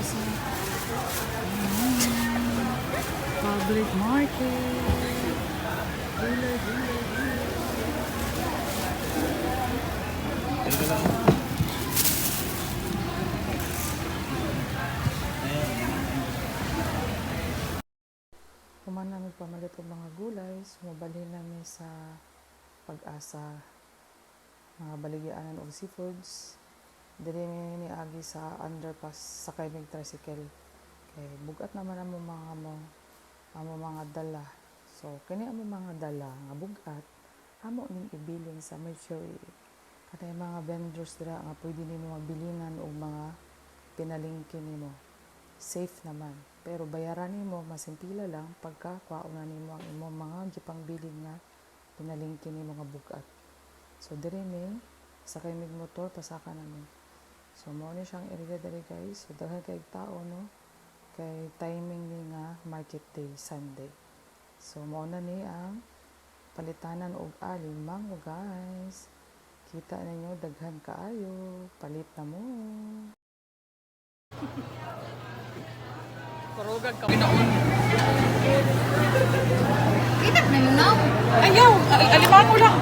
guys. Public market. Gulay, gulay, Kuman namin pamalit ng mga gulay, sumabalhin namin sa Pag-asa, mga baligyanan o seafoods. Dili ni agi sa underpass sa kaimig tricycle. Kay bugat naman amo mga dala. So kani amo mga dala nga bugat, amo ning ibilin sa Mercury. Kanay mga vendors dira nga pwede nimo mabilinan og mga pinalingkin nimo. Safe naman. Pero bayaran nimo masimpila lang pagka kuhaon na nimo ang imong mga gipangbilin nga pinalingkin nimo nga bugat. So diri ni sa kaimig motor pasaka namin. So mao ni siyang area diri guys. So daghan kay tao no. Kay timing ni nga market day Sunday. So mao na ni ang palitanan og alimang guys. Kita ninyo daghan kaayo, palit na mo. Kurugag ka pinaon. Kita na yun, no? Ayaw, alimango lang.